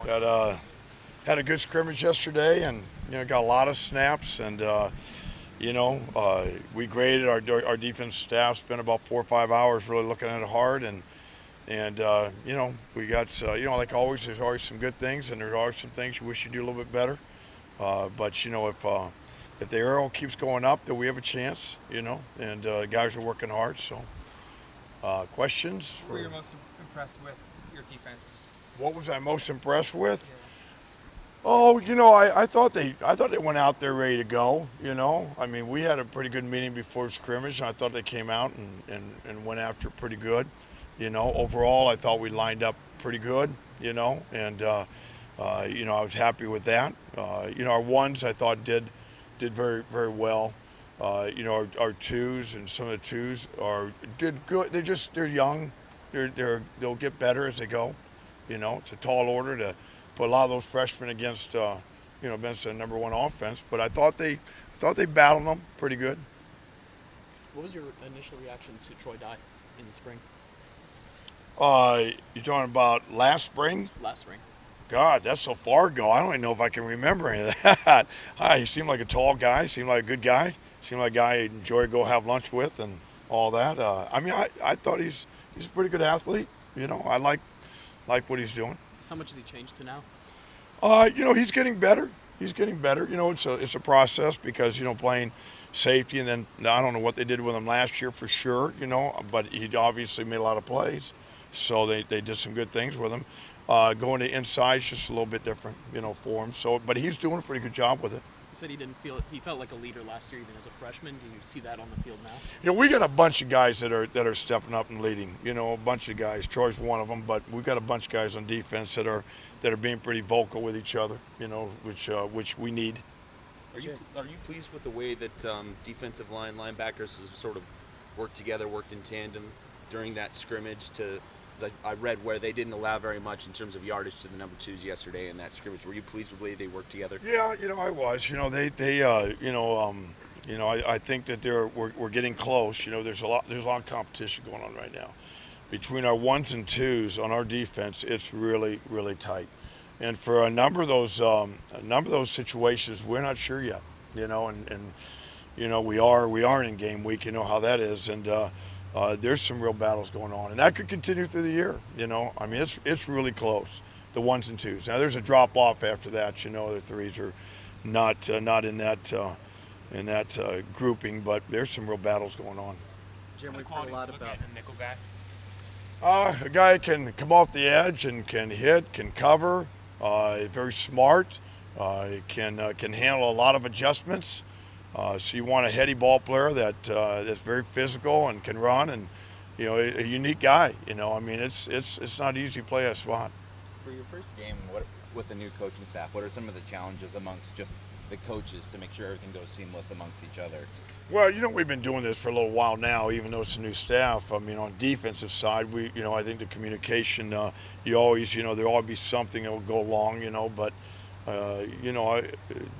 Had a good scrimmage yesterday, and got a lot of snaps, and we graded our defense staff. Spent about 4 or 5 hours really looking at it hard, and we got like always, there's always some good things, and there's always some things you wish you do a little bit better. But if the arrow keeps going up, then we have a chance. And guys are working hard. So questions? What were you most impressed with your defense? What was I most impressed with? Yeah. Oh, I thought they went out there ready to go. I mean, we had a pretty good meeting before scrimmage, and I thought they came out and went after it pretty good. Overall, I thought we lined up pretty good. And I was happy with that. Our ones I thought did very very well. Our twos and some of the twos did good. They're young. They'll get better as they go. It's a tall order to put a lot of those freshmen against the number one offense. But I thought they battled them pretty good. What was your initial reaction to Troy Dye in the spring? You're talking about last spring? Last spring. God, that's so far ago. I don't even know if I can remember any of that. He seemed like a tall guy. Seemed like a good guy. Seemed like a guy I'd enjoy to go have lunch with and all that. I thought he's a pretty good athlete. I like what he's doing. How much has he changed to now? He's getting better. He's getting better. It's a process because playing safety, and then I don't know what they did with him last year for sure. But he obviously made a lot of plays, so they did some good things with him. Going to inside is just a little bit different, for him. So, but he's doing a pretty good job with it. He said he felt like a leader last year, even as a freshman. Do you see that on the field now? We got a bunch of guys that are stepping up and leading. A bunch of guys. Troy's one of them, but we've got a bunch of guys on defense that are being pretty vocal with each other. Which we need. Are you pleased with the way that defensive linebackers sort of worked together, worked in tandem during that scrimmage? I read where they didn't allow very much in terms of yardage to the number twos yesterday in that scrimmage. Were you pleased with the way they worked together? Yeah, I was. I think that we're getting close. There's a lot of competition going on right now between our ones and twos on our defense. It's really really tight, and for a number of those situations, we're not sure yet. We aren't in game week. You know how that is, and. There's some real battles going on, and that could continue through the year. It's really close, the ones and twos. Now there's a drop off after that. The threes are not in that grouping, but there's some real battles going on. Jim, we've heard a lot about a nickel guy. A guy can come off the edge and can hit, can cover. Very smart. Can handle a lot of adjustments. So you want a heady ball player that's very physical and can run, and a unique guy. It's not easy to play a spot. For your first game, with the new coaching staff, what are some of the challenges amongst just the coaches to make sure everything goes seamless amongst each other? Well, we've been doing this for a little while now, even though it's a new staff. On defensive side, I think the communication, there'll always be something that will go wrong, but.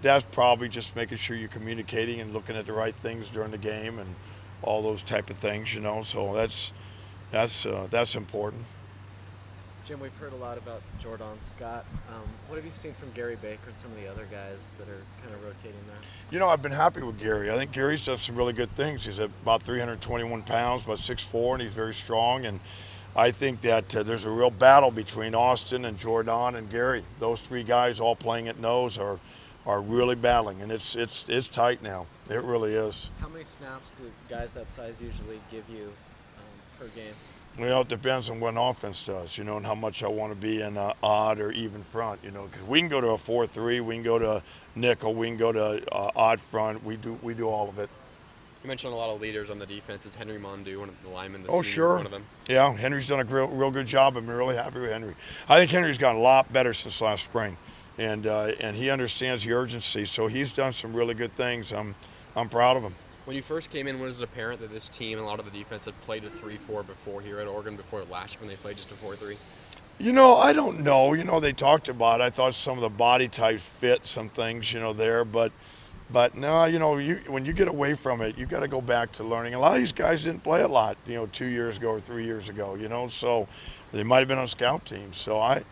That's probably just making sure you're communicating and looking at the right things during the game and all those type of things. So that's important. Jim, we've heard a lot about Jordan Scott. What have you seen from Gary Baker and some of the other guys that are kind of rotating there? I've been happy with Gary. I think Gary's done some really good things. He's about 321 pounds, about 6'4", and he's very strong. And I think that there's a real battle between Austin and Jordan and Gary. Those three guys all playing at nose are really battling, and it's tight now. It really is. How many snaps do guys that size usually give you per game? Well, it depends on what an offense does, and how much I want to be in odd or even front, because we can go to a 4-3, we can go to nickel, we can go to odd front. We do all of it. You mentioned a lot of leaders on the defense. Is Henry Mondu, one of the linemen, sure. one of them? Yeah, Henry's done a real good job. I'm really happy with Henry. I think Henry's gotten a lot better since last spring, and he understands the urgency. So he's done some really good things. I'm proud of him. When you first came in, was it apparent that this team and a lot of the defense had played a 3-4 before here at Oregon, before last year when they played just a 4-3? I don't know. They talked about it. I thought some of the body types fit some things, there, but But no, you know, when you get away from it, you got to go back to learning. A lot of these guys didn't play a lot, you know, 2 years ago or 3 years ago, you know, so they might have been on scout teams. So I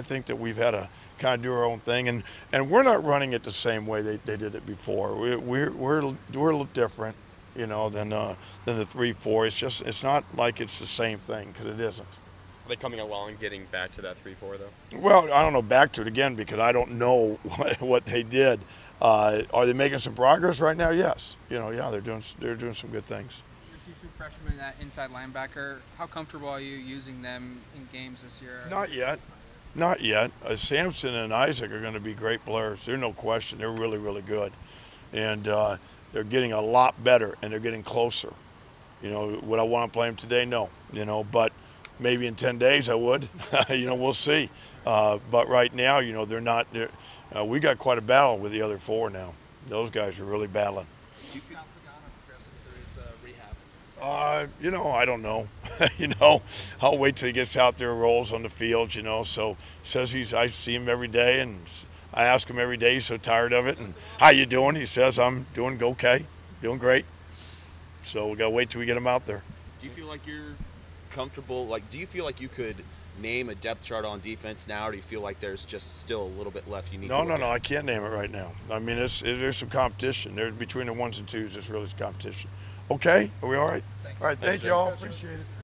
think that we've had to kind of do our own thing, and we're not running it the same way they did it before. We're a little different, you know, than the 3-4. It's not like it's the same thing, because it isn't. Are they coming along getting back to that 3-4 though? Well, I don't know, back to it again, because I don't know what they did. Are they making some progress right now? Yes. You know, yeah, they're doing some good things. Your two freshmen at inside linebacker, how comfortable are you using them in games this year? Not yet. Not yet. Samson and Isaac are going to be great players. There's no question. They're really, really good. And they're getting a lot better, and they're getting closer. You know, would I want to play them today? No. You know, but maybe in 10 days I would. You know, we'll see. But right now, you know, they're not. We got quite a battle with the other 4 now. Those guys are really battling. You know, I don't know. You know, I'll wait till he gets out there, rolls on the field. You know, so says I see him every day, and I ask him every day. He's so tired of it. And how you doing? He says I'm doing okay, doing great. So we gotta wait till we get him out there. Do you feel like you're comfortable? Like, do you feel like you could name a depth chart on defense now, or do you feel like there's just still a little bit left you need to work No, at? I can't name it right now. I mean, there's some competition. There's between the 1s and 2s. There's really some competition. Okay, are we all right? All right, thank you all. Appreciate it.